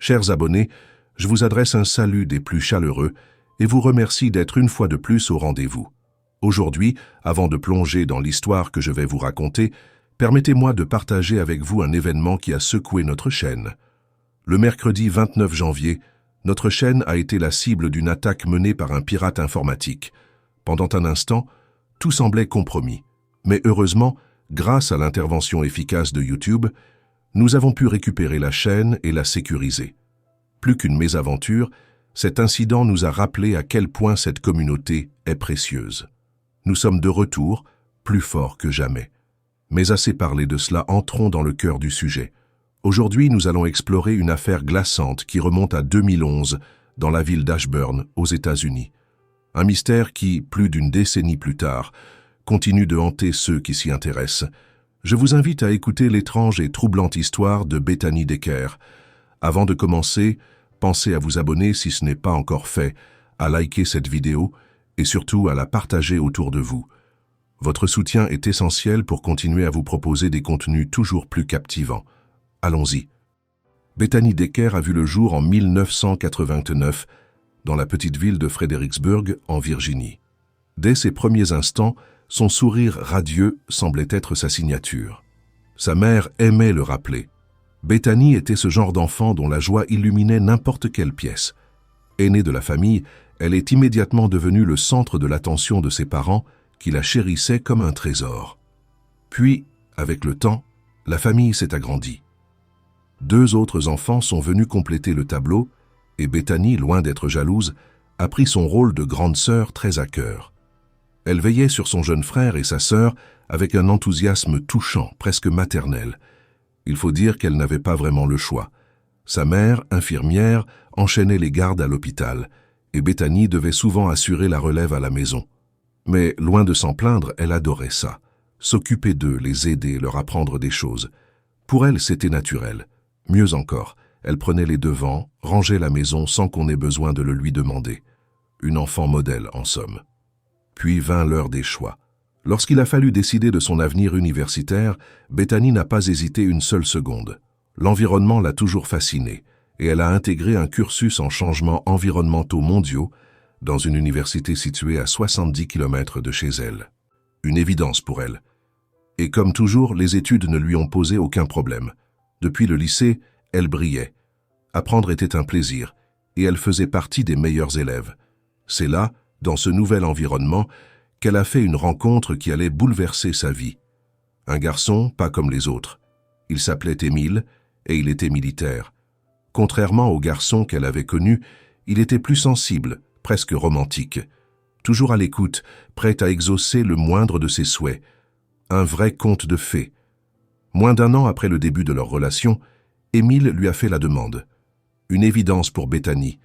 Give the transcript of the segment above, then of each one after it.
Chers abonnés, je vous adresse un salut des plus chaleureux et vous remercie d'être une fois de plus au rendez-vous. Aujourd'hui, avant de plonger dans l'histoire que je vais vous raconter, permettez-moi de partager avec vous un événement qui a secoué notre chaîne. Le mercredi 29 janvier, notre chaîne a été la cible d'une attaque menée par un pirate informatique. Pendant un instant, tout semblait compromis. Mais heureusement, grâce à l'intervention efficace de YouTube, nous avons pu récupérer la chaîne et la sécuriser. Plus qu'une mésaventure, cet incident nous a rappelé à quel point cette communauté est précieuse. Nous sommes de retour, plus forts que jamais. Mais assez parlé de cela, entrons dans le cœur du sujet. Aujourd'hui, nous allons explorer une affaire glaçante qui remonte à 2011 dans la ville d'Ashburn, aux États-Unis. Un mystère qui, plus d'une décennie plus tard, continue de hanter ceux qui s'y intéressent. Je vous invite à écouter l'étrange et troublante histoire de Bethany Decker. Avant de commencer, pensez à vous abonner si ce n'est pas encore fait, à liker cette vidéo et surtout à la partager autour de vous. Votre soutien est essentiel pour continuer à vous proposer des contenus toujours plus captivants. Allons-y. Bethany Decker a vu le jour en 1989 dans la petite ville de Fredericksburg, en Virginie. Dès ses premiers instants, son sourire radieux semblait être sa signature. Sa mère aimait le rappeler. Bethany était ce genre d'enfant dont la joie illuminait n'importe quelle pièce. Aînée de la famille, elle est immédiatement devenue le centre de l'attention de ses parents, qui la chérissaient comme un trésor. Puis, avec le temps, la famille s'est agrandie. 2 autres enfants sont venus compléter le tableau, et Bethany, loin d'être jalouse, a pris son rôle de grande sœur très à cœur. Elle veillait sur son jeune frère et sa sœur avec un enthousiasme touchant, presque maternel. Il faut dire qu'elle n'avait pas vraiment le choix. Sa mère, infirmière, enchaînait les gardes à l'hôpital, et Bethany devait souvent assurer la relève à la maison. Mais, loin de s'en plaindre, elle adorait ça. S'occuper d'eux, les aider, leur apprendre des choses. Pour elle, c'était naturel. Mieux encore, elle prenait les devants, rangeait la maison sans qu'on ait besoin de le lui demander. Une enfant modèle, en somme. Puis vint l'heure des choix. Lorsqu'il a fallu décider de son avenir universitaire, Bethany n'a pas hésité une seule seconde. L'environnement l'a toujours fascinée, et elle a intégré un cursus en changements environnementaux mondiaux dans une université située à 70 km de chez elle. Une évidence pour elle. Et comme toujours, les études ne lui ont posé aucun problème. Depuis le lycée, elle brillait. Apprendre était un plaisir, et elle faisait partie des meilleurs élèves. C'est là, dans ce nouvel environnement, qu'elle a fait une rencontre qui allait bouleverser sa vie. Un garçon, pas comme les autres. Il s'appelait Émile, et il était militaire. Contrairement au garçon qu'elle avait connu, il était plus sensible, presque romantique. Toujours à l'écoute, prêt à exaucer le moindre de ses souhaits. Un vrai conte de fées. Moins d'1 an après le début de leur relation, Émile lui a fait la demande. Une évidence pour Bethany.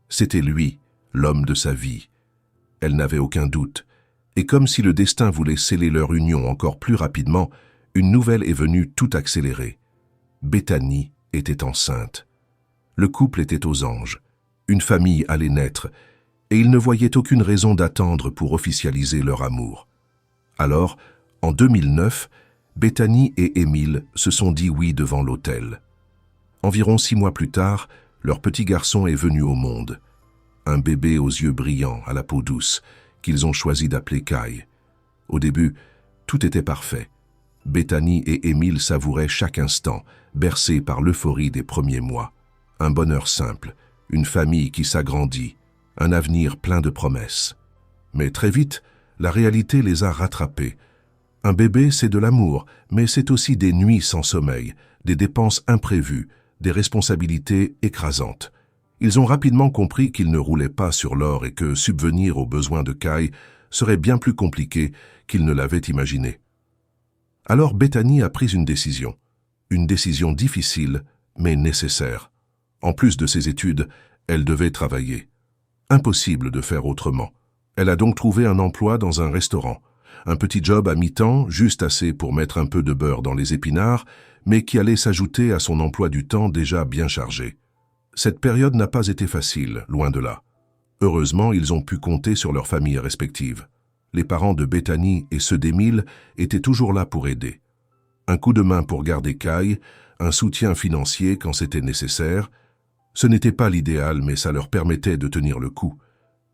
C'était lui, l'homme de sa vie. Elle n'avait aucun doute. Et comme si le destin voulait sceller leur union encore plus rapidement, une nouvelle est venue tout accélérer. Bethany était enceinte. Le couple était aux anges. Une famille allait naître, et ils ne voyaient aucune raison d'attendre pour officialiser leur amour. Alors, en 2009, Bethany et Émile se sont dit oui devant l'autel. Environ 6 mois plus tard, leur petit garçon est venu au monde. Un bébé aux yeux brillants, à la peau douce, qu'ils ont choisi d'appeler Kai. Au début, tout était parfait. Bethany et Émile savouraient chaque instant, bercés par l'euphorie des premiers mois. Un bonheur simple, une famille qui s'agrandit, un avenir plein de promesses. Mais très vite, la réalité les a rattrapés. Un bébé, c'est de l'amour, mais c'est aussi des nuits sans sommeil, des dépenses imprévues, des responsabilités écrasantes. Ils ont rapidement compris qu'ils ne roulaient pas sur l'or et que subvenir aux besoins de Kai serait bien plus compliqué qu'ils ne l'avaient imaginé. Alors Bethany a pris une décision difficile, mais nécessaire. En plus de ses études, elle devait travailler. Impossible de faire autrement. Elle a donc trouvé un emploi dans un restaurant. Un petit job à mi-temps, juste assez pour mettre un peu de beurre dans les épinards, mais qui allait s'ajouter à son emploi du temps déjà bien chargé. Cette période n'a pas été facile, loin de là. Heureusement, ils ont pu compter sur leurs familles respectives. Les parents de Bethany et ceux d'Émile étaient toujours là pour aider. Un coup de main pour garder Kai, un soutien financier quand c'était nécessaire, Ce n'était pas l'idéal, mais ça leur permettait de tenir le coup.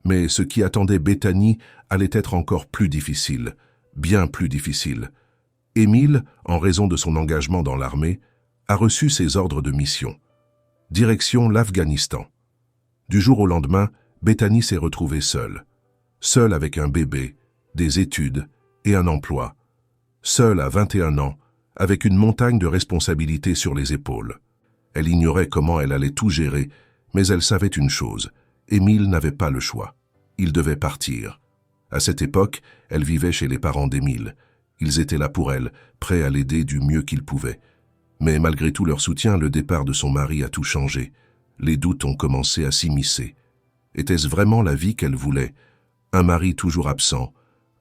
Mais ce qui attendait Bethany allait être encore plus difficile, bien plus difficile. Émile, en raison de son engagement dans l'armée, a reçu ses ordres de mission. Direction l'Afghanistan. Du jour au lendemain, Bethany s'est retrouvée seule. Seule avec un bébé, des études et un emploi. Seule à 21 ans, avec une montagne de responsabilités sur les épaules. Elle ignorait comment elle allait tout gérer, mais elle savait une chose, Émile n'avait pas le choix. Il devait partir. À cette époque, elle vivait chez les parents d'Émile. Ils étaient là pour elle, prêts à l'aider du mieux qu'ils pouvaient. Mais malgré tout leur soutien, le départ de son mari a tout changé. Les doutes ont commencé à s'immiscer. Était-ce vraiment la vie qu'elle voulait? Un mari toujours absent,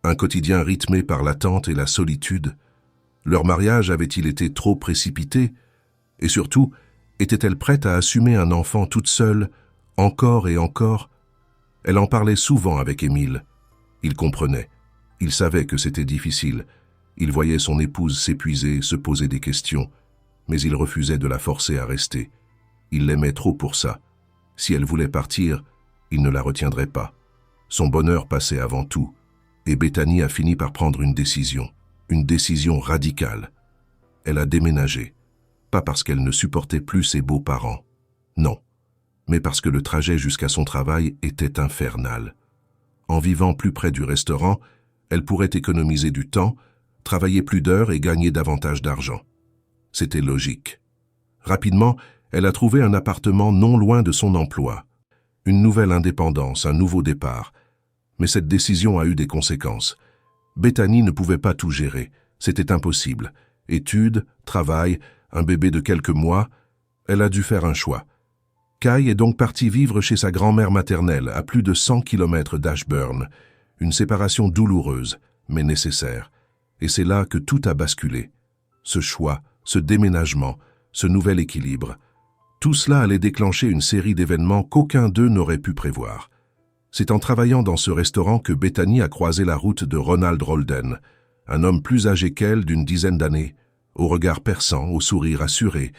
un quotidien rythmé par l'attente et la solitude. Leur mariage avait-il été trop précipité? Et surtout, était-elle prête à assumer un enfant toute seule, encore et encore? Elle en parlait souvent avec Émile. Il comprenait. Il savait que c'était difficile. Il voyait son épouse s'épuiser, se poser des questions. Mais il refusait de la forcer à rester. Il l'aimait trop pour ça. Si elle voulait partir, il ne la retiendrait pas. Son bonheur passait avant tout. Et Bethany a fini par prendre une décision radicale. Elle a déménagé. Pas parce qu'elle ne supportait plus ses beaux-parents. Non. Mais parce que le trajet jusqu'à son travail était infernal. En vivant plus près du restaurant, elle pourrait économiser du temps, travailler plus d'heures et gagner davantage d'argent. C'était logique. Rapidement, elle a trouvé un appartement non loin de son emploi. Une nouvelle indépendance, un nouveau départ. Mais cette décision a eu des conséquences. Bethany ne pouvait pas tout gérer. C'était impossible. Études, travail, un bébé de quelques mois. Elle a dû faire un choix. Kai est donc partie vivre chez sa grand-mère maternelle, à plus de 100 km d'Ashburn. Une séparation douloureuse, mais nécessaire. Et c'est là que tout a basculé. Ce choix, ce déménagement, ce nouvel équilibre. Tout cela allait déclencher une série d'événements qu'aucun d'eux n'aurait pu prévoir. C'est en travaillant dans ce restaurant que Bethany a croisé la route de Ronald Rolden, un homme plus âgé qu'elle d'une dizaine d'années, au regard perçant, au sourire assuré.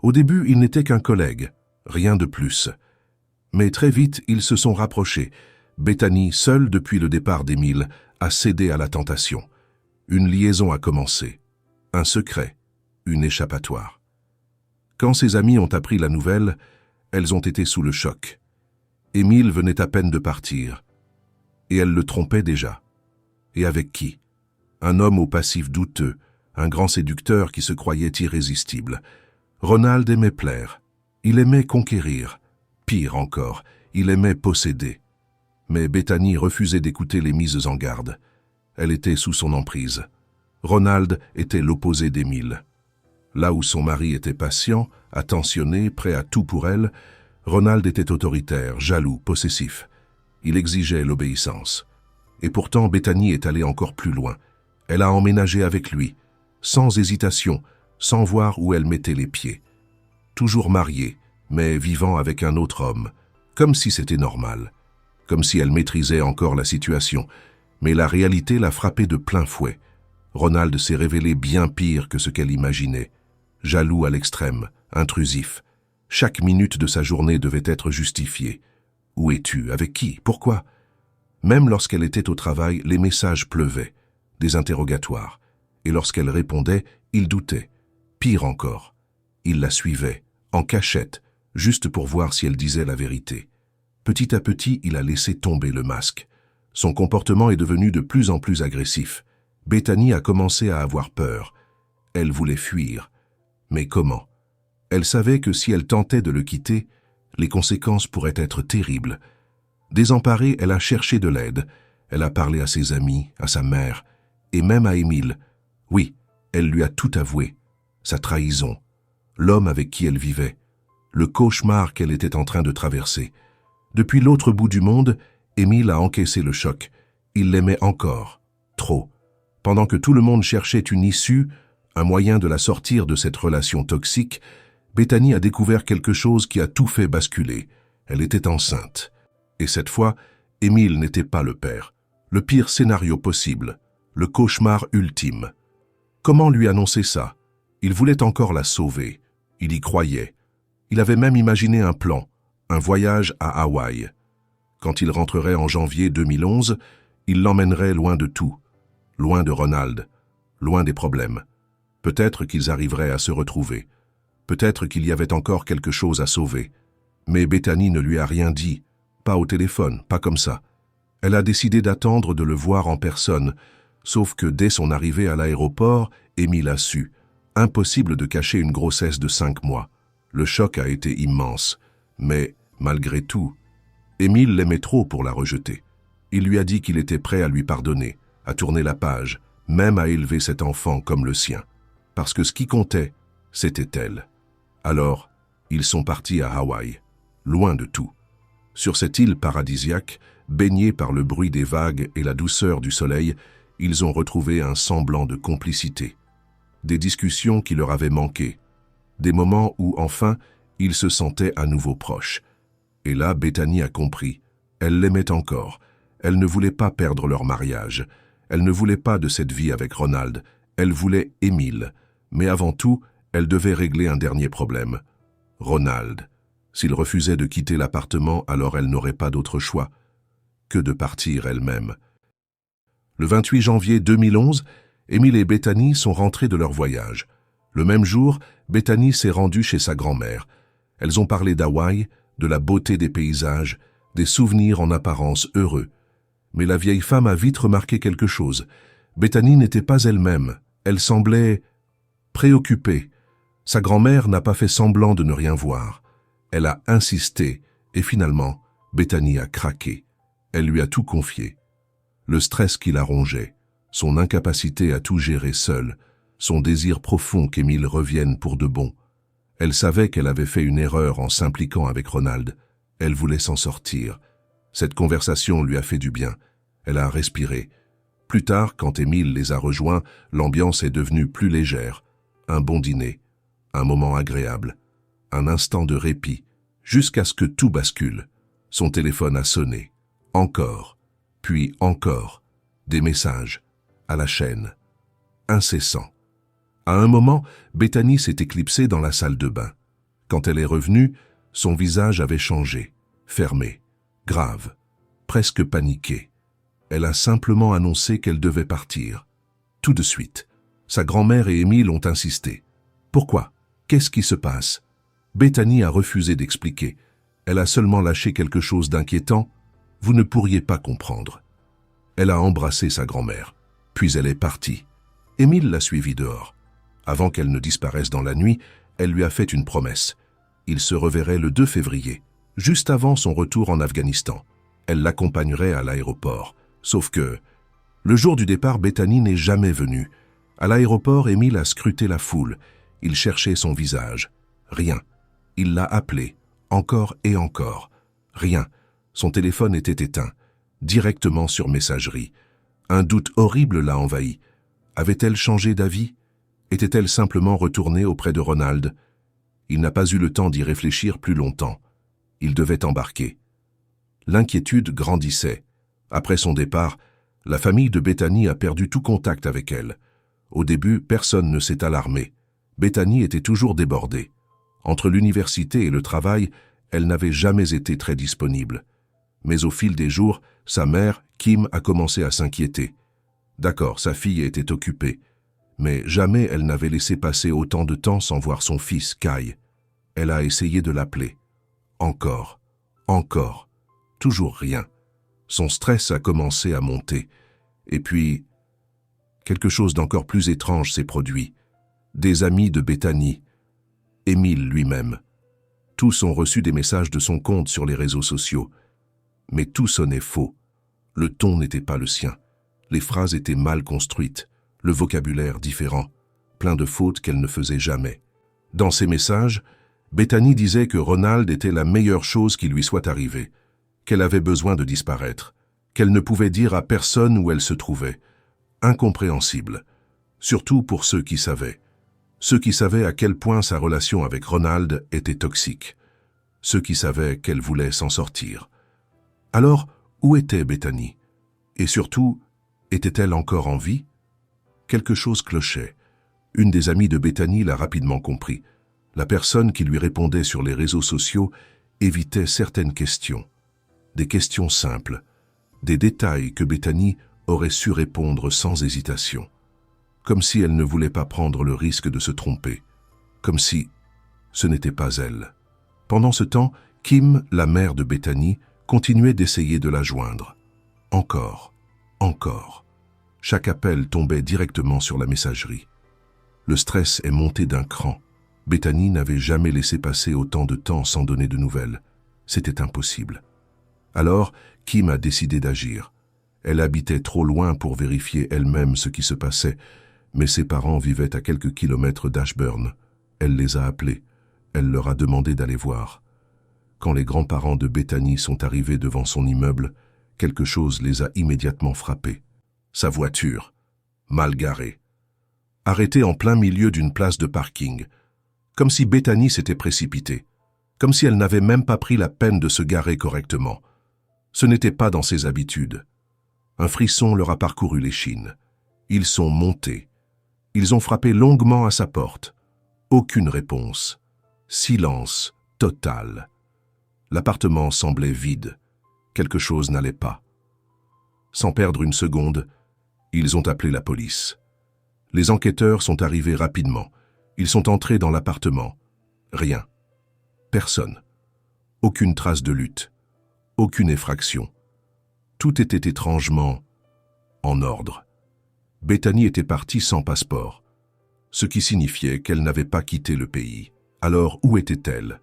Au début, il n'était qu'un collègue, rien de plus. Mais très vite, ils se sont rapprochés. Bethany, seule depuis le départ d'Émile, a cédé à la tentation. Une liaison a commencé. Un secret, une échappatoire. Quand ses amies ont appris la nouvelle, elles ont été sous le choc. Émile venait à peine de partir. Et elle le trompait déjà. Et avec qui? Un homme au passif douteux, un grand séducteur qui se croyait irrésistible. Ronald aimait plaire. Il aimait conquérir. Pire encore, il aimait posséder. Mais Bethany refusait d'écouter les mises en garde. Elle était sous son emprise. Ronald était l'opposé d'Émile. Là où son mari était patient, attentionné, prêt à tout pour elle, Ronald était autoritaire, jaloux, possessif. Il exigeait l'obéissance. Et pourtant, Bethany est allée encore plus loin. Elle a emménagé avec lui, sans hésitation, sans voir où elle mettait les pieds. Toujours mariée, mais vivant avec un autre homme, comme si c'était normal, comme si elle maîtrisait encore la situation. Mais la réalité l'a frappée de plein fouet. Ronald s'est révélé bien pire que ce qu'elle imaginait. Jaloux à l'extrême, intrusif. Chaque minute de sa journée devait être justifiée. Où es-tu? Avec qui? Pourquoi? Même lorsqu'elle était au travail, les messages pleuvaient, des interrogatoires. Et lorsqu'elle répondait, il doutait. Pire encore, il la suivait, en cachette, juste pour voir si elle disait la vérité. Petit à petit, il a laissé tomber le masque. Son comportement est devenu de plus en plus agressif. Bethany a commencé à avoir peur. Elle voulait fuir. Mais comment? Elle savait que si elle tentait de le quitter, les conséquences pourraient être terribles. Désemparée, elle a cherché de l'aide. Elle a parlé à ses amis, à sa mère, et même à Émile. Oui, elle lui a tout avoué. Sa trahison, l'homme avec qui elle vivait, le cauchemar qu'elle était en train de traverser. Depuis l'autre bout du monde, Émile a encaissé le choc. Il l'aimait encore, trop. Pendant que tout le monde cherchait une issue, un moyen de la sortir de cette relation toxique, Bethany a découvert quelque chose qui a tout fait basculer. Elle était enceinte. Et cette fois, Émile n'était pas le père. Le pire scénario possible. Le cauchemar ultime. Comment lui annoncer ça? Il voulait encore la sauver. Il y croyait. Il avait même imaginé un plan, un voyage à Hawaï. Quand il rentrerait en janvier 2011, il l'emmènerait loin de tout, loin de Ronald, loin des problèmes. Peut-être qu'ils arriveraient à se retrouver. Peut-être qu'il y avait encore quelque chose à sauver. Mais Bethany ne lui a rien dit, pas au téléphone, pas comme ça. Elle a décidé d'attendre de le voir en personne, sauf que dès son arrivée à l'aéroport, Émile a su. Impossible de cacher une grossesse de 5 mois. Le choc a été immense, mais malgré tout, Émile l'aimait trop pour la rejeter. Il lui a dit qu'il était prêt à lui pardonner, à tourner la page, même à élever cet enfant comme le sien. Parce que ce qui comptait, c'était elle. Alors, ils sont partis à Hawaï, loin de tout. Sur cette île paradisiaque, baignée par le bruit des vagues et la douceur du soleil, ils ont retrouvé un semblant de complicité. Des discussions qui leur avaient manqué. Des moments où, enfin, ils se sentaient à nouveau proches. Et là, Bethany a compris. Elle l'aimait encore. Elle ne voulait pas perdre leur mariage. Elle ne voulait pas de cette vie avec Ronald. Elle voulait Émile. Mais avant tout, elle devait régler un dernier problème. Ronald. S'il refusait de quitter l'appartement, alors elle n'aurait pas d'autre choix que de partir elle-même. Le 28 janvier 2011, Émile et Bethany sont rentrés de leur voyage. Le même jour, Bethany s'est rendue chez sa grand-mère. Elles ont parlé d'Hawaï, de la beauté des paysages, des souvenirs en apparence heureux. Mais la vieille femme a vite remarqué quelque chose. Bethany n'était pas elle-même. Elle semblait préoccupée. Sa grand-mère n'a pas fait semblant de ne rien voir. Elle a insisté et finalement, Bethany a craqué. Elle lui a tout confié. Le stress qui la rongeait, son incapacité à tout gérer seule, son désir profond qu'Émile revienne pour de bon. Elle savait qu'elle avait fait une erreur en s'impliquant avec Ronald. Elle voulait s'en sortir. Cette conversation lui a fait du bien. Elle a respiré. Plus tard, quand Émile les a rejoints, l'ambiance est devenue plus légère. Un bon dîner, un moment agréable, un instant de répit, jusqu'à ce que tout bascule. Son téléphone a sonné. Encore, puis encore, des messages, à la chaîne, incessants. À un moment, Bethany s'est éclipsée dans la salle de bain. Quand elle est revenue, son visage avait changé, fermé, grave, presque paniqué. Elle a simplement annoncé qu'elle devait partir. Tout de suite, sa grand-mère et Émile ont insisté. Pourquoi? Qu'est-ce qui se passe? Bethany a refusé d'expliquer. Elle a seulement lâché quelque chose d'inquiétant. Vous ne pourriez pas comprendre. Elle a embrassé sa grand-mère, puis elle est partie. Émile l'a suivie dehors. Avant qu'elle ne disparaisse dans la nuit, elle lui a fait une promesse. Ils se reverraient le 2 février, juste avant son retour en Afghanistan. Elle l'accompagnerait à l'aéroport. Sauf que, le jour du départ, Bethany n'est jamais venue. À l'aéroport, Émile a scruté la foule. Il cherchait son visage. Rien. Il l'a appelée, encore et encore. Rien. Son téléphone était éteint, directement sur messagerie. Un doute horrible l'a envahi. Avait-elle changé d'avis? Était-elle simplement retournée auprès de Ronald? Il n'a pas eu le temps d'y réfléchir plus longtemps. Il devait embarquer. L'inquiétude grandissait. Après son départ, la famille de Bethany a perdu tout contact avec elle. Au début, personne ne s'est alarmé. Bethany était toujours débordée. Entre l'université et le travail, elle n'avait jamais été très disponible. Mais au fil des jours, sa mère, Kim, a commencé à s'inquiéter. D'accord, sa fille était occupée, mais jamais elle n'avait laissé passer autant de temps sans voir son fils, Kai. Elle a essayé de l'appeler. Encore, toujours rien. Son stress a commencé à monter. Et puis, quelque chose d'encore plus étrange s'est produit. Des amis de Bethany, Émile lui-même. Tous ont reçu des messages de son compte sur les réseaux sociaux. Mais tout sonnait faux. Le ton n'était pas le sien. Les phrases étaient mal construites, le vocabulaire différent, plein de fautes qu'elle ne faisait jamais. Dans ses messages, Bethany disait que Ronald était la meilleure chose qui lui soit arrivée, qu'elle avait besoin de disparaître, qu'elle ne pouvait dire à personne où elle se trouvait. Incompréhensible, surtout pour ceux qui savaient à quel point sa relation avec Ronald était toxique, ceux qui savaient qu'elle voulait s'en sortir. Alors, où était Bethany? Et surtout, était-elle encore en vie? Quelque chose clochait. Une des amies de Bethany l'a rapidement compris. La personne qui lui répondait sur les réseaux sociaux évitait certaines questions. Des questions simples, des détails que Bethany aurait su répondre sans hésitation. Comme si elle ne voulait pas prendre le risque de se tromper. Comme si ce n'était pas elle. Pendant ce temps, Kim, la mère de Bethany, continuait d'essayer de la joindre. Encore, encore. Chaque appel tombait directement sur la messagerie. Le stress est monté d'un cran. Bethany n'avait jamais laissé passer autant de temps sans donner de nouvelles. C'était impossible. Alors, Kim a décidé d'agir. Elle habitait trop loin pour vérifier elle-même ce qui se passait, mais ses parents vivaient à quelques kilomètres d'Ashburn. Elle les a appelés. Elle leur a demandé d'aller voir. Quand les grands-parents de Bethany sont arrivés devant son immeuble, quelque chose les a immédiatement frappés. Sa voiture, mal garée, arrêtée en plein milieu d'une place de parking, comme si Bethany s'était précipitée, comme si elle n'avait même pas pris la peine de se garer correctement. Ce n'était pas dans ses habitudes. Un frisson leur a parcouru l'échine. Ils sont montés. Ils ont frappé longuement à sa porte. Aucune réponse. Silence total. L'appartement semblait vide. Quelque chose n'allait pas. Sans perdre une seconde, ils ont appelé la police. Les enquêteurs sont arrivés rapidement. Ils sont entrés dans l'appartement. Rien. Personne. Aucune trace de lutte. Aucune effraction. Tout était étrangement en ordre. Bethany était partie sans passeport, ce qui signifiait qu'elle n'avait pas quitté le pays. Alors, où était-elle?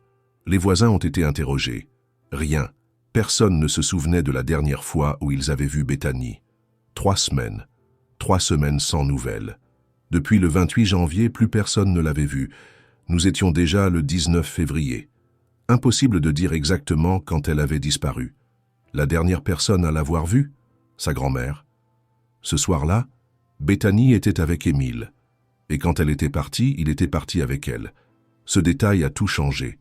Les voisins ont été interrogés. Rien. Personne ne se souvenait de la dernière fois où ils avaient vu Bethany. 3 semaines. 3 semaines sans nouvelles. Depuis le 28 janvier, plus personne ne l'avait vue. Nous étions déjà le 19 février. Impossible de dire exactement quand elle avait disparu. La dernière personne à l'avoir vue? Sa grand-mère. Ce soir-là, Bethany était avec Émile. Et quand elle était partie, il était parti avec elle. Ce détail a tout changé.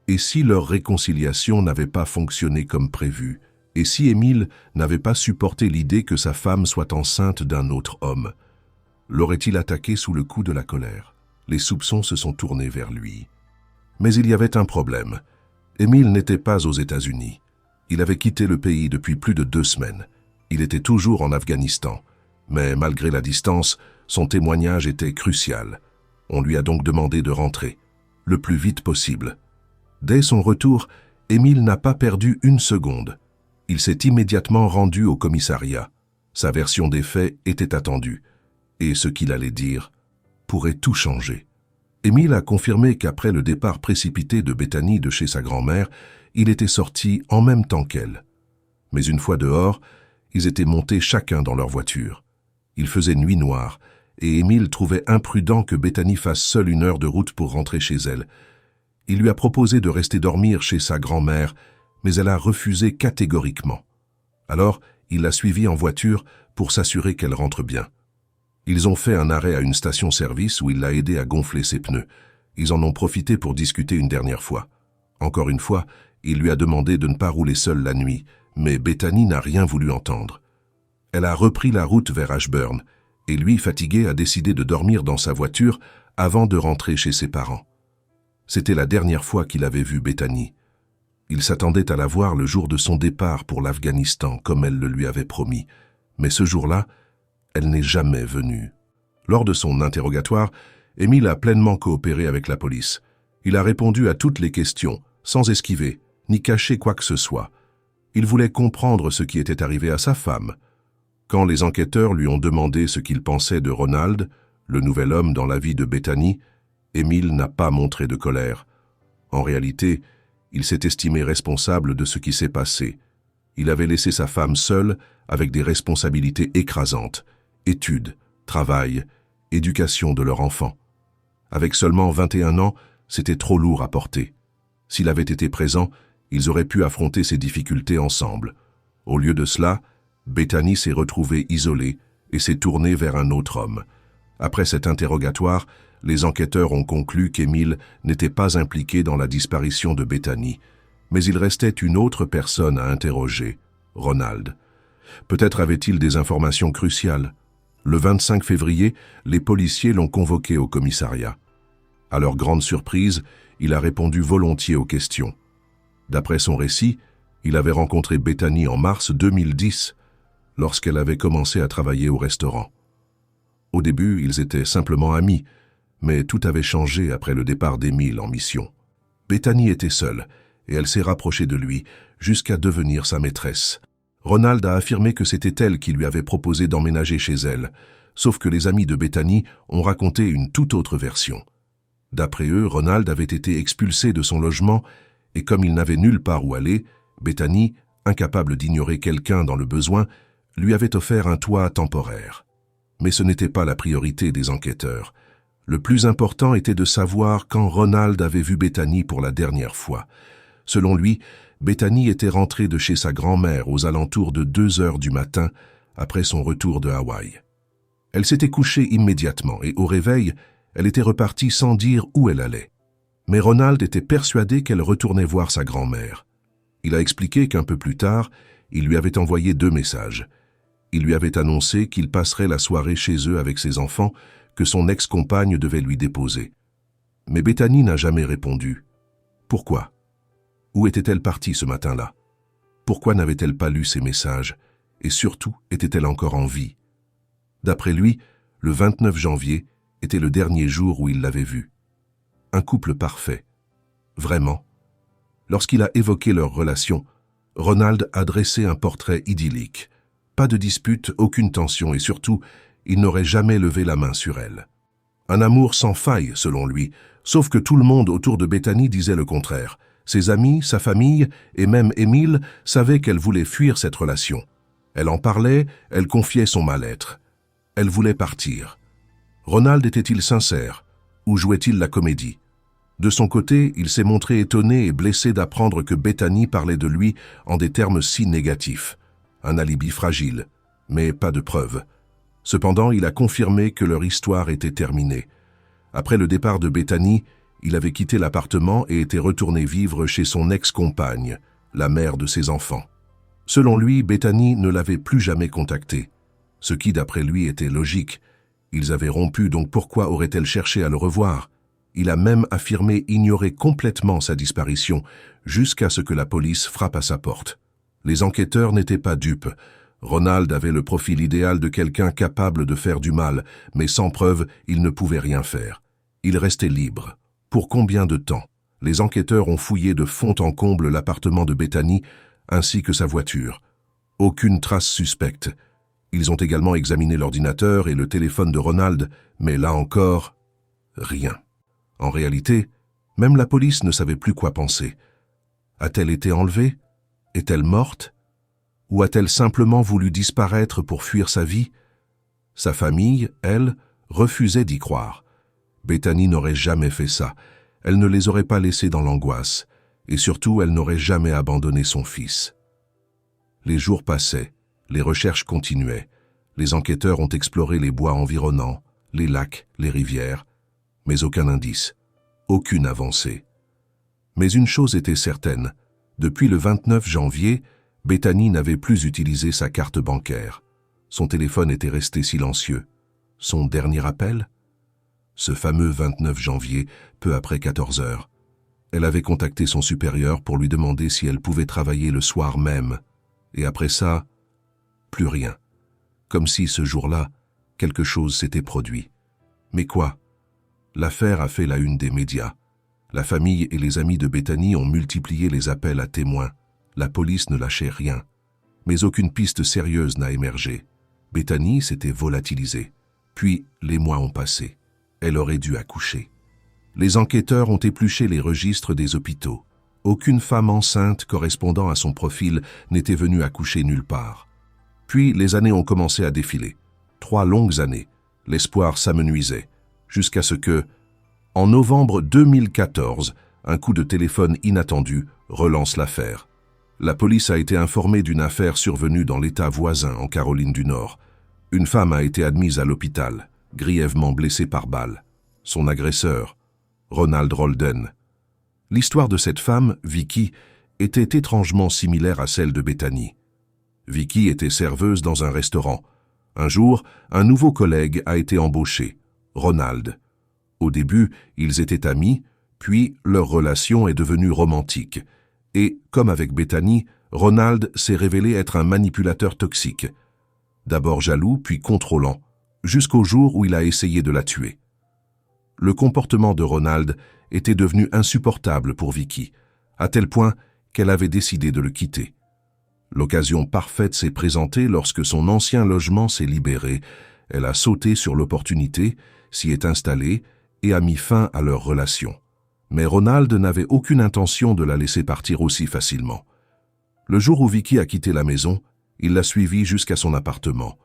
Et si leur réconciliation n'avait pas fonctionné comme prévu? Et si Émile n'avait pas supporté l'idée que sa femme soit enceinte d'un autre homme? L'aurait-il attaqué sous le coup de la colère? Les soupçons se sont tournés vers lui. Mais il y avait un problème. Émile n'était pas aux États-Unis. Il avait quitté le pays depuis plus de 2 semaines. Il était toujours en Afghanistan. Mais malgré la distance, son témoignage était crucial. On lui a donc demandé de rentrer, le plus vite possible. Dès son retour, Émile n'a pas perdu une seconde. Il s'est immédiatement rendu au commissariat. Sa version des faits était attendue. Et ce qu'il allait dire pourrait tout changer. Émile a confirmé qu'après le départ précipité de Bethany de chez sa grand-mère, il était sorti en même temps qu'elle. Mais une fois dehors, ils étaient montés chacun dans leur voiture. Il faisait nuit noire, et Émile trouvait imprudent que Bethany fasse seule 1 heure de route pour rentrer chez elle. Il lui a proposé de rester dormir chez sa grand-mère, mais elle a refusé catégoriquement. Alors, il l'a suivie en voiture pour s'assurer qu'elle rentre bien. Ils ont fait un arrêt à une station-service où il l'a aidé à gonfler ses pneus. Ils en ont profité pour discuter une dernière fois. Encore une fois, il lui a demandé de ne pas rouler seule la nuit, mais Bethany n'a rien voulu entendre. Elle a repris la route vers Ashburn, et lui, fatigué, a décidé de dormir dans sa voiture avant de rentrer chez ses parents. C'était la dernière fois qu'il avait vu Bethany. Il s'attendait à la voir le jour de son départ pour l'Afghanistan, comme elle le lui avait promis. Mais ce jour-là, elle n'est jamais venue. Lors de son interrogatoire, Émile a pleinement coopéré avec la police. Il a répondu à toutes les questions, sans esquiver, ni cacher quoi que ce soit. Il voulait comprendre ce qui était arrivé à sa femme. Quand les enquêteurs lui ont demandé ce qu'il pensait de Ronald, le nouvel homme dans la vie de Bethany, Émile n'a pas montré de colère. En réalité, il s'est estimé responsable de ce qui s'est passé. Il avait laissé sa femme seule avec des responsabilités écrasantes. Études, travail, éducation de leur enfant. Avec seulement 21 ans, c'était trop lourd à porter. S'il avait été présent, ils auraient pu affronter ces difficultés ensemble. Au lieu de cela, Bethany s'est retrouvée isolée et s'est tournée vers un autre homme. Après cet interrogatoire, les enquêteurs ont conclu qu'Émile n'était pas impliqué dans la disparition de Bethany, mais il restait une autre personne à interroger, Ronald. Peut-être avait-il des informations cruciales. Le 25 février, les policiers l'ont convoqué au commissariat. À leur grande surprise, il a répondu volontiers aux questions. D'après son récit, il avait rencontré Bethany en mars 2010, lorsqu'elle avait commencé à travailler au restaurant. Au début, ils étaient simplement amis, mais tout avait changé après le départ d'Émile en mission. Bethany était seule, et elle s'est rapprochée de lui jusqu'à devenir sa maîtresse. Ronald a affirmé que c'était elle qui lui avait proposé d'emménager chez elle, sauf que les amis de Bethany ont raconté une toute autre version. D'après eux, Ronald avait été expulsé de son logement et comme il n'avait nulle part où aller, Bethany, incapable d'ignorer quelqu'un dans le besoin, lui avait offert un toit temporaire. Mais ce n'était pas la priorité des enquêteurs. Le plus important était de savoir quand Ronald avait vu Bethany pour la dernière fois. Selon lui, Bethany était rentrée de chez sa grand-mère aux alentours de 2 heures du matin après son retour de Hawaï. Elle s'était couchée immédiatement et au réveil, elle était repartie sans dire où elle allait. Mais Ronald était persuadé qu'elle retournait voir sa grand-mère. Il a expliqué qu'un peu plus tard, il lui avait envoyé 2 messages. Il lui avait annoncé qu'il passerait la soirée chez eux avec ses enfants, que son ex-compagne devait lui déposer. Mais Bethany n'a jamais répondu. Pourquoi? Où était-elle partie ce matin-là? Pourquoi n'avait-elle pas lu ses messages? Et surtout, était-elle encore en vie? D'après lui, le 29 janvier était le dernier jour où il l'avait vue. Un couple parfait. Vraiment. Lorsqu'il a évoqué leur relation, Ronald a dressé un portrait idyllique. Pas de dispute, aucune tension et surtout, il n'aurait jamais levé la main sur elle. Un amour sans faille, selon lui, sauf que tout le monde autour de Bethany disait le contraire. Ses amis, sa famille et même Émile savaient qu'elle voulait fuir cette relation. Elle en parlait, elle confiait son mal-être. Elle voulait partir. Ronald était-il sincère ou jouait-il la comédie? De son côté, il s'est montré étonné et blessé d'apprendre que Bethany parlait de lui en des termes si négatifs. Un alibi fragile, mais pas de preuves. Cependant, il a confirmé que leur histoire était terminée. Après le départ de Bethany, il avait quitté l'appartement et était retourné vivre chez son ex-compagne, la mère de ses enfants. Selon lui, Bethany ne l'avait plus jamais contacté, ce qui, d'après lui, était logique. Ils avaient rompu, donc pourquoi aurait-elle cherché à le revoir? Il a même affirmé ignorer complètement sa disparition, jusqu'à ce que la police frappe à sa porte. Les enquêteurs n'étaient pas dupes. Ronald avait le profil idéal de quelqu'un capable de faire du mal, mais sans preuve, il ne pouvait rien faire. Il restait libre. Pour combien de temps? Les enquêteurs ont fouillé de fond en comble l'appartement de Bethany, ainsi que sa voiture. Aucune trace suspecte. Ils ont également examiné l'ordinateur et le téléphone de Ronald, mais là encore, rien. En réalité, même la police ne savait plus quoi penser. A-t-elle été enlevée? Est-elle morte? Ou a-t-elle simplement voulu disparaître pour fuir sa vie? Sa famille, elle, refusait d'y croire. Bethany n'aurait jamais fait ça. Elle ne les aurait pas laissés dans l'angoisse. Et surtout, elle n'aurait jamais abandonné son fils. Les jours passaient, les recherches continuaient. Les enquêteurs ont exploré les bois environnants, les lacs, les rivières, mais aucun indice, aucune avancée. Mais une chose était certaine, depuis le 29 janvier, Bethany n'avait plus utilisé sa carte bancaire. Son téléphone était resté silencieux. Son dernier appel? Ce fameux 29 janvier, peu après 14 heures. Elle avait contacté son supérieur pour lui demander si elle pouvait travailler le soir même. Et après ça, plus rien. Comme si ce jour-là, quelque chose s'était produit. Mais quoi? L'affaire a fait la une des médias. La famille et les amis de Bethany ont multiplié les appels à témoins. La police ne lâchait rien. Mais aucune piste sérieuse n'a émergé. Bethany s'était volatilisée. Puis, les mois ont passé. Elle aurait dû accoucher. Les enquêteurs ont épluché les registres des hôpitaux. Aucune femme enceinte correspondant à son profil n'était venue accoucher nulle part. Puis, les années ont commencé à défiler. 3 longues années. L'espoir s'amenuisait. Jusqu'à ce que, en novembre 2014, un coup de téléphone inattendu relance l'affaire. La police a été informée d'une affaire survenue dans l'État voisin en Caroline du Nord. Une femme a été admise à l'hôpital, grièvement blessée par balle. Son agresseur, Ronald Rolden. L'histoire de cette femme, Vicky, était étrangement similaire à celle de Bethany. Vicky était serveuse dans un restaurant. Un jour, un nouveau collègue a été embauché, Ronald. Au début, ils étaient amis, puis leur relation est devenue romantique. Et, comme avec Bethany, Ronald s'est révélé être un manipulateur toxique. D'abord jaloux, puis contrôlant, jusqu'au jour où il a essayé de la tuer. Le comportement de Ronald était devenu insupportable pour Vicky, à tel point qu'elle avait décidé de le quitter. L'occasion parfaite s'est présentée lorsque son ancien logement s'est libéré. Elle a sauté sur l'opportunité, s'y est installée et a mis fin à leur relation. Mais Ronald n'avait aucune intention de la laisser partir aussi facilement. Le jour où Vicky a quitté la maison, il l'a suivie jusqu'à son appartement.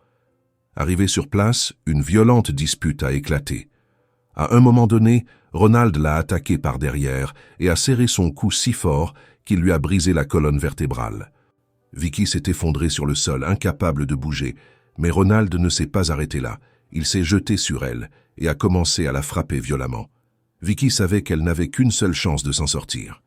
Arrivé sur place, une violente dispute a éclaté. À un moment donné, Ronald l'a attaqué par derrière et a serré son cou si fort qu'il lui a brisé la colonne vertébrale. Vicky s'est effondrée sur le sol, incapable de bouger, mais Ronald ne s'est pas arrêté là. Il s'est jeté sur elle et a commencé à la frapper violemment. Vicky savait qu'elle n'avait qu'une seule chance de s'en sortir.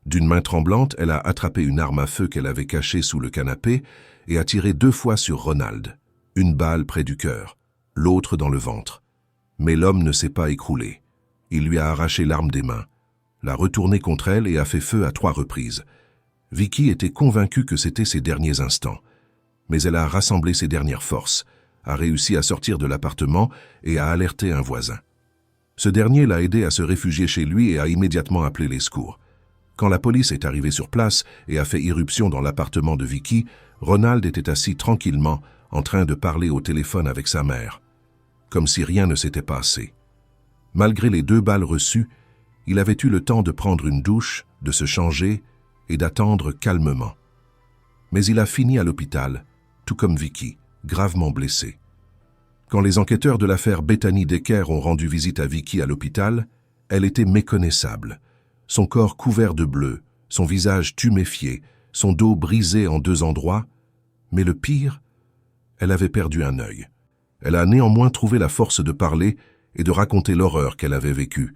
D'une main tremblante, elle a attrapé une arme à feu qu'elle avait cachée sous le canapé et a tiré 2 fois sur Ronald. Une balle près du cœur, l'autre dans le ventre. Mais l'homme ne s'est pas écroulé. Il lui a arraché l'arme des mains, l'a retournée contre elle et a fait feu à 3 reprises. Vicky était convaincue que c'était ses derniers instants. Mais elle a rassemblé ses dernières forces, a réussi à sortir de l'appartement et a alerté un voisin. Ce dernier l'a aidé à se réfugier chez lui et a immédiatement appelé les secours. Quand la police est arrivée sur place et a fait irruption dans l'appartement de Vicky, Ronald était assis tranquillement, en train de parler au téléphone avec sa mère, comme si rien ne s'était passé. Malgré les 2 balles reçues, il avait eu le temps de prendre une douche, de se changer et d'attendre calmement. Mais il a fini à l'hôpital, tout comme Vicky, gravement blessé. Quand les enquêteurs de l'affaire Bethany Decker ont rendu visite à Vicky à l'hôpital, elle était méconnaissable. Son corps couvert de bleu, son visage tuméfié, son dos brisé en 2 endroits. Mais le pire, elle avait perdu un œil. Elle a néanmoins trouvé la force de parler et de raconter l'horreur qu'elle avait vécue.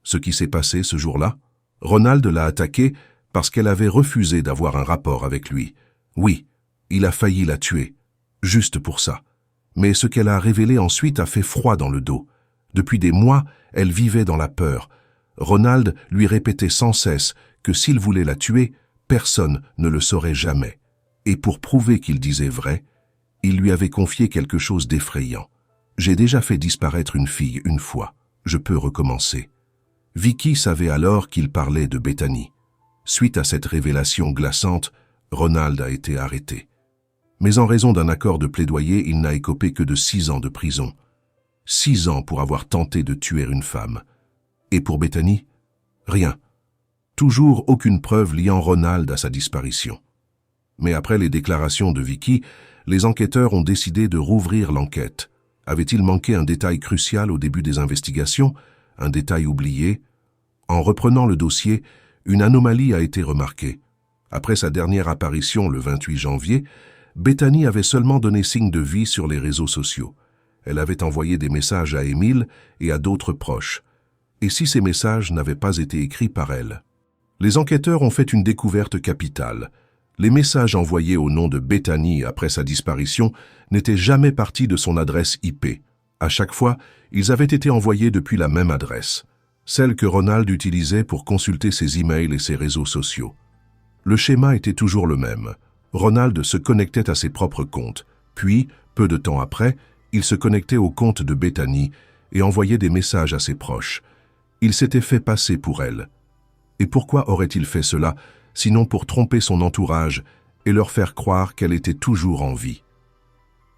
Ce qui s'est passé ce jour-là, Ronald l'a attaquée parce qu'elle avait refusé d'avoir un rapport avec lui. Oui, il a failli la tuer, juste pour ça. Mais ce qu'elle a révélé ensuite a fait froid dans le dos. Depuis des mois, elle vivait dans la peur. Ronald lui répétait sans cesse que s'il voulait la tuer, personne ne le saurait jamais. Et pour prouver qu'il disait vrai, il lui avait confié quelque chose d'effrayant. « J'ai déjà fait disparaître une fille une fois. Je peux recommencer. » Vicky savait alors qu'il parlait de Bethany. Suite à cette révélation glaçante, Ronald a été arrêté. Mais en raison d'un accord de plaidoyer, il n'a écopé que de 6 ans de prison. 6 ans pour avoir tenté de tuer une femme. Et pour Bethany, rien. Toujours aucune preuve liant Ronald à sa disparition. Mais après les déclarations de Vicky, les enquêteurs ont décidé de rouvrir l'enquête. Avait-il manqué un détail crucial au début des investigations, un détail oublié? En reprenant le dossier, une anomalie a été remarquée. Après sa dernière apparition le 28 janvier, Bethany avait seulement donné signe de vie sur les réseaux sociaux. Elle avait envoyé des messages à Émile et à d'autres proches. Et si ces messages n'avaient pas été écrits par elle? Les enquêteurs ont fait une découverte capitale. Les messages envoyés au nom de Bethany après sa disparition n'étaient jamais partis de son adresse IP. À chaque fois, ils avaient été envoyés depuis la même adresse, celle que Ronald utilisait pour consulter ses emails et ses réseaux sociaux. Le schéma était toujours le même. Ronald se connectait à ses propres comptes, puis, peu de temps après, il se connectait au compte de Bethany et envoyait des messages à ses proches. Il s'était fait passer pour elle. Et pourquoi aurait-il fait cela, sinon pour tromper son entourage et leur faire croire qu'elle était toujours en vie?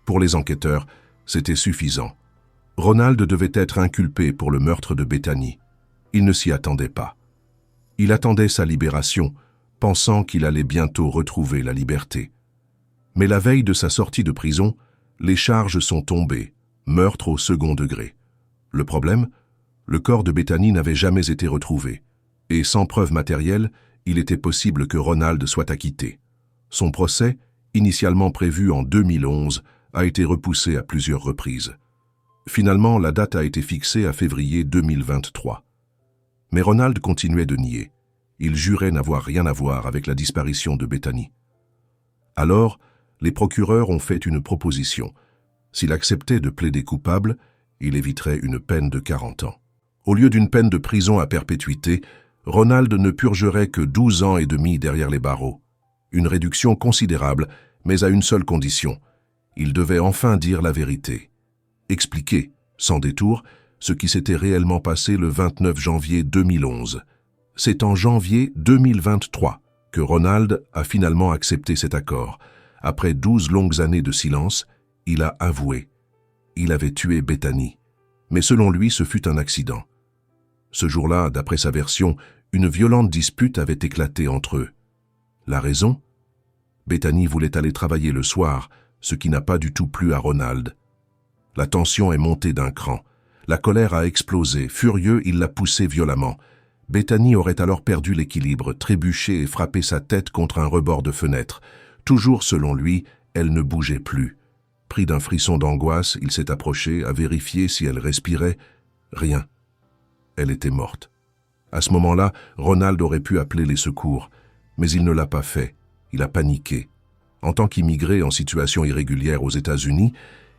Pour les enquêteurs, c'était suffisant. Ronald devait être inculpé pour le meurtre de Bethany. Il ne s'y attendait pas. Il attendait sa libération, pensant qu'il allait bientôt retrouver la liberté. Mais la veille de sa sortie de prison, les charges sont tombées, meurtre au 2e degré. Le problème? Le corps de Bethany n'avait jamais été retrouvé, et sans preuve matérielle, il était possible que Ronald soit acquitté. Son procès, initialement prévu en 2011, a été repoussé à plusieurs reprises. Finalement, la date a été fixée à février 2023. Mais Ronald continuait de nier. Il jurait n'avoir rien à voir avec la disparition de Bethany. Alors, les procureurs ont fait une proposition. S'il acceptait de plaider coupable, il éviterait une peine de 40 ans. Au lieu d'une peine de prison à perpétuité, Ronald ne purgerait que 12 ans et demi derrière les barreaux. Une réduction considérable, mais à une seule condition. Il devait enfin dire la vérité. Expliquer, sans détour, ce qui s'était réellement passé le 29 janvier 2011. C'est en janvier 2023 que Ronald a finalement accepté cet accord. Après 12 longues années de silence, il a avoué. Il avait tué Bethany. Mais selon lui, ce fut un accident. Ce jour-là, d'après sa version, une violente dispute avait éclaté entre eux. La raison? Bethany voulait aller travailler le soir, ce qui n'a pas du tout plu à Ronald. La tension est montée d'un cran. La colère a explosé. Furieux, il l'a poussée violemment. Bethany aurait alors perdu l'équilibre, trébuché et frappé sa tête contre un rebord de fenêtre. Toujours selon lui, elle ne bougeait plus. Pris d'un frisson d'angoisse, il s'est approché, a vérifié si elle respirait. Rien. Elle était morte. À ce moment-là, Ronald aurait pu appeler les secours, mais il ne l'a pas fait. Il a paniqué. En tant qu'immigré en situation irrégulière aux États-Unis,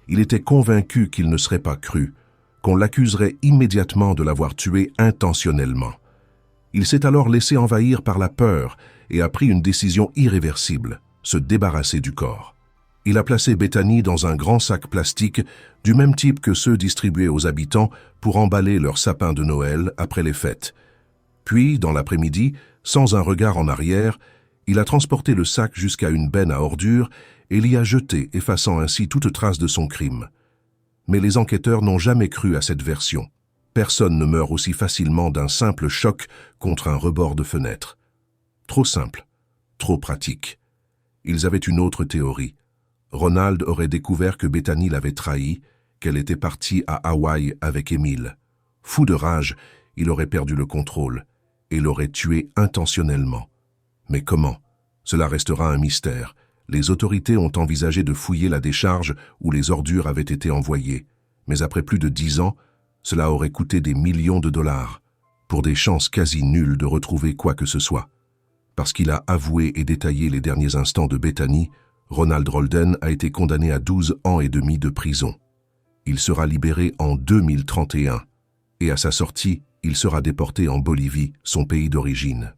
il était convaincu qu'il ne serait pas cru, qu'on l'accuserait immédiatement de l'avoir tué intentionnellement. Il s'est alors laissé envahir par la peur et a pris une décision irréversible, se débarrasser du corps. Il a placé Bethany dans un grand sac plastique du même type que ceux distribués aux habitants pour emballer leur sapin de Noël après les fêtes. Puis, dans l'après-midi, sans un regard en arrière, il a transporté le sac jusqu'à une benne à ordures et l'y a jeté, effaçant ainsi toute trace de son crime. Mais les enquêteurs n'ont jamais cru à cette version. Personne ne meurt aussi facilement d'un simple choc contre un rebord de fenêtre. Trop simple, trop pratique. Ils avaient une autre théorie. Ronald aurait découvert que Bethany l'avait trahi, qu'elle était partie à Hawaï avec Émile. Fou de rage, il aurait perdu le contrôle et l'aurait tué intentionnellement. Mais comment? Cela restera un mystère. Les autorités ont envisagé de fouiller la décharge où les ordures avaient été envoyées. Mais après plus de 10 ans, cela aurait coûté des millions de dollars, pour des chances quasi nulles de retrouver quoi que ce soit. Parce qu'il a avoué et détaillé les derniers instants de Bethany, Ronald Rolden a été condamné à 12 ans et demi de prison. Il sera libéré en 2031 et à sa sortie, il sera déporté en Bolivie, son pays d'origine.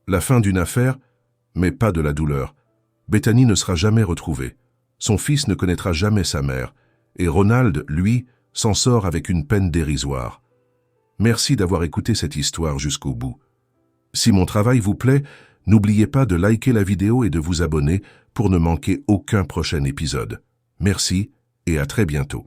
La fin d'une affaire, mais pas de la douleur. Bethany ne sera jamais retrouvée. Son fils ne connaîtra jamais sa mère. Et Ronald, lui, s'en sort avec une peine dérisoire. Merci d'avoir écouté cette histoire jusqu'au bout. Si mon travail vous plaît, n'oubliez pas de liker la vidéo et de vous abonner pour ne manquer aucun prochain épisode. Merci et à très bientôt.